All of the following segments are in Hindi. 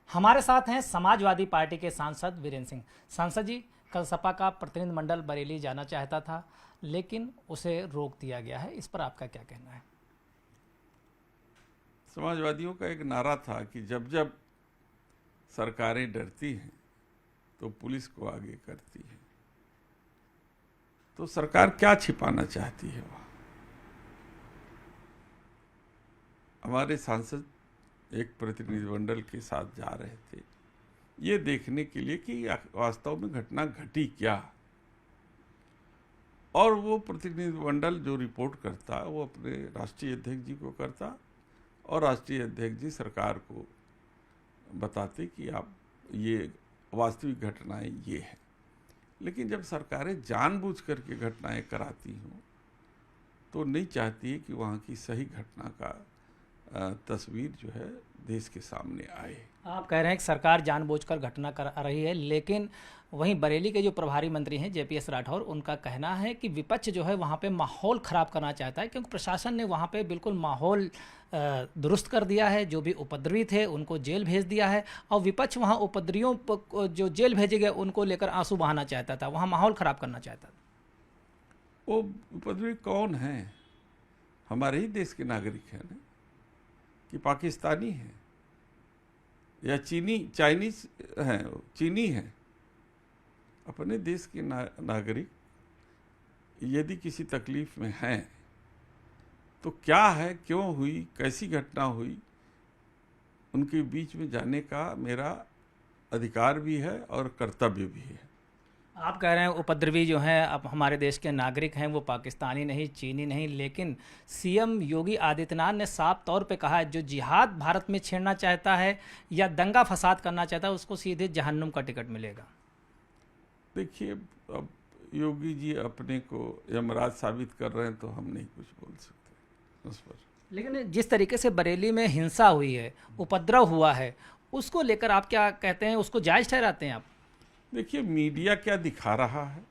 हमारे साथ हैं समाजवादी पार्टी के सांसद वीरेंद्र सिंह। सांसद जी, कल सपा का प्रतिनिधिमंडल बरेली जाना चाहता था लेकिन उसे रोक दिया गया है, इस पर आपका क्या कहना है? समाजवादियों का एक नारा था कि जब जब सरकारें डरती हैं तो पुलिस को आगे करती है। तो सरकार क्या छिपाना चाहती है वहां? हमारे सांसद एक प्रतिनिधिमंडल के साथ जा रहे थे ये देखने के लिए कि वास्तव में घटना घटी क्या, और वो प्रतिनिधिमंडल जो रिपोर्ट करता वो अपने राष्ट्रीय अध्यक्ष जी को करता और राष्ट्रीय अध्यक्ष जी सरकार को बताते कि आप ये वास्तविक घटनाएं ये हैं। लेकिन जब सरकारें जानबूझ करके घटनाएं कराती हों तो नहीं चाहती है कि वहाँ की सही घटना का तस्वीर जो है देश के सामने आए। आप कह रहे हैं कि सरकार जानबूझकर घटना करा रही है, लेकिन वहीं बरेली के जो प्रभारी मंत्री हैं जेपीएस राठौर, उनका कहना है कि विपक्ष जो है वहाँ पे माहौल ख़राब करना चाहता है, क्योंकि प्रशासन ने वहाँ पे बिल्कुल माहौल दुरुस्त कर दिया है। जो भी उपद्रवी थे उनको जेल भेज दिया है और विपक्ष वहाँ उपद्रवियों को जो जेल भेजे गए उनको लेकर आंसू बहाना चाहता था, वहाँ माहौल ख़राब करना चाहता था। वो उपद्रवी कौन हैं? हमारे ही देश के नागरिक हैं ना, कि पाकिस्तानी हैं या चाइनीज हैं, चीनी हैं। अपने देश के नागरिक यदि किसी तकलीफ में हैं तो क्या है, क्यों हुई, कैसी घटना हुई, उनके बीच में जाने का मेरा अधिकार भी है और कर्तव्य भी है। आप कह रहे हैं उपद्रवी जो हैं अब हमारे देश के नागरिक हैं, वो पाकिस्तानी नहीं, चीनी नहीं, लेकिन सीएम योगी आदित्यनाथ ने साफ तौर पे कहा है जो जिहाद भारत में छेड़ना चाहता है या दंगा फसाद करना चाहता है उसको सीधे जहन्नुम का टिकट मिलेगा। देखिए, अब योगी जी अपने को यमराज साबित कर रहे हैं तो हम नहीं कुछ बोल सकते उस पर। लेकिन जिस तरीके से बरेली में हिंसा हुई है, उपद्रव हुआ है, उसको लेकर आप क्या कहते हैं, उसको जायज़ ठहराते हैं आप? देखिए, मीडिया क्या दिखा रहा है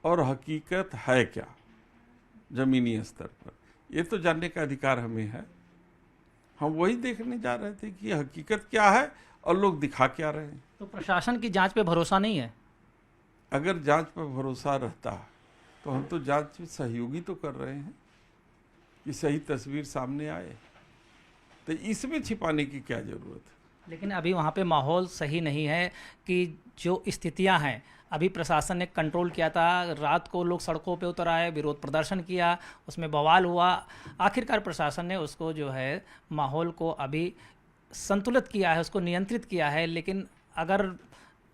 और हकीकत है क्या जमीनी स्तर पर, ये तो जानने का अधिकार हमें है। हम वही देखने जा रहे थे कि हकीकत क्या है और लोग दिखा क्या रहे हैं। तो प्रशासन की जांच पे भरोसा नहीं है? अगर जांच पर भरोसा रहता तो हम तो जांच में सहयोगी तो कर रहे हैं कि सही तस्वीर सामने आए, तो इसमें छिपाने की क्या जरूरत है? लेकिन अभी वहाँ पे माहौल सही नहीं है कि जो स्थितियाँ हैं, अभी प्रशासन ने कंट्रोल किया था, रात को लोग सड़कों पे उतर आए, विरोध प्रदर्शन किया, उसमें बवाल हुआ, आखिरकार प्रशासन ने उसको जो है माहौल को अभी संतुलित किया है, उसको नियंत्रित किया है। लेकिन अगर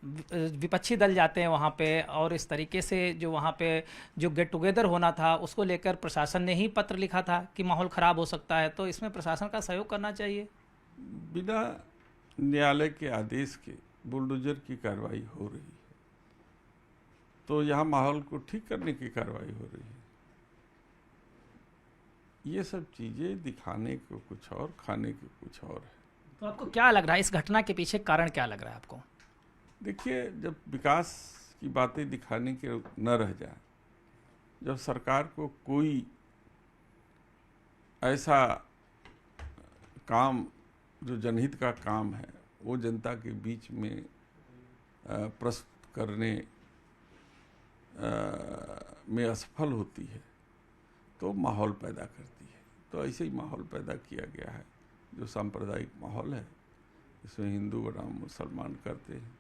विपक्षी दल जाते हैं वहाँ पे और इस तरीके से जो वहाँ पे जो गेट टुगेदर होना था उसको लेकर प्रशासन ने ही पत्र लिखा था कि माहौल ख़राब हो सकता है, तो इसमें प्रशासन का सहयोग करना चाहिए। बिना न्यायालय के आदेश के बुलडोजर की कार्रवाई हो रही है, तो यहाँ माहौल को ठीक करने की कार्रवाई हो रही है। ये सब चीज़ें दिखाने को कुछ और, खाने को कुछ और है। तो आपको क्या लग रहा है इस घटना के पीछे कारण क्या लग रहा है आपको? देखिए, जब विकास की बातें दिखाने के न रह जाए, जब सरकार को कोई ऐसा काम जो जनहित का काम है वो जनता के बीच में प्रस्तुत करने में असफल होती है तो माहौल पैदा करती है। तो ऐसे ही माहौल पैदा किया गया है जो सांप्रदायिक माहौल है, इसमें हिंदू बनाम मुसलमान करते हैं।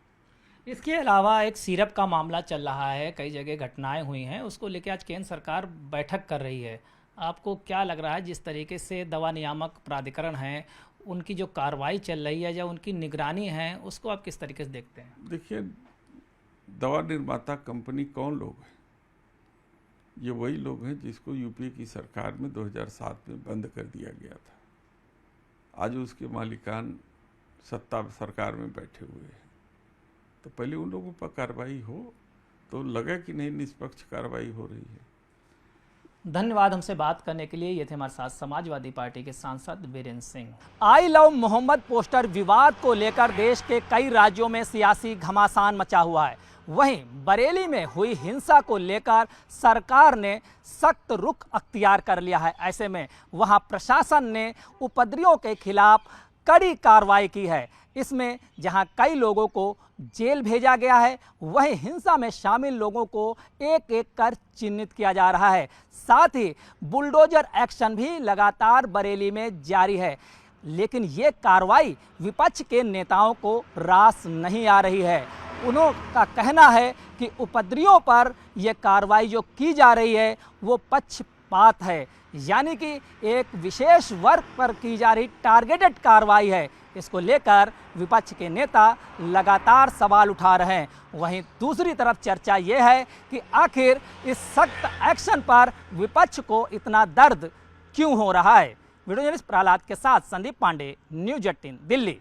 इसके अलावा एक सिरप का मामला चल रहा है, कई जगह घटनाएं हुई हैं, उसको लेकर आज केंद्र सरकार बैठक कर रही है। आपको क्या लग रहा है जिस तरीके से दवा नियामक प्राधिकरण है उनकी जो कार्रवाई चल रही है या उनकी निगरानी है, उसको आप किस तरीके से देखते हैं? देखिए, दवा निर्माता कंपनी कौन लोग हैं? ये वही लोग हैं जिसको यूपीए की सरकार में 2007 में बंद कर दिया गया था। आज उसके मालिकान सत्ता सरकार में बैठे हुए हैं, तो पहले उन लोगों पर कार्रवाई हो तो लगा कि नहीं निष्पक्ष कार्रवाई हो रही है। धन्यवाद हमसे बात करने के लिए। ये थे हमारे साथ समाजवादी पार्टी के सांसद Virendra Singh. I love Mohammad poster विवाद को लेकर देश के कई राज्यों में सियासी घमासान मचा हुआ है। वहीं बरेली में हुई हिंसा को लेकर सरकार ने सख्त रुख अख्तियार कर लिया है। ऐसे में वहां प्रशासन ने उपद्रवियों के खिलाफ कड़ी कार्रवाई की है। इसमें जहां कई लोगों को जेल भेजा गया है, वहीं हिंसा में शामिल लोगों को एक एक कर चिन्हित किया जा रहा है। साथ ही बुलडोजर एक्शन भी लगातार बरेली में जारी है। लेकिन ये कार्रवाई विपक्ष के नेताओं को रास नहीं आ रही है। उनका कहना है कि उपद्रवियों पर यह कार्रवाई जो की जा रही है वो पक्षपात है, यानी कि एक विशेष वर्ग पर की जा रही टारगेटेड कार्रवाई है। इसको लेकर विपक्ष के नेता लगातार सवाल उठा रहे हैं। वहीं दूसरी तरफ चर्चा यह है कि आखिर इस सख्त एक्शन पर विपक्ष को इतना दर्द क्यों हो रहा है। वीडियो जर्नलिस्ट प्रहलाद के साथ संदीप पांडे, न्यूज़ 18 दिल्ली।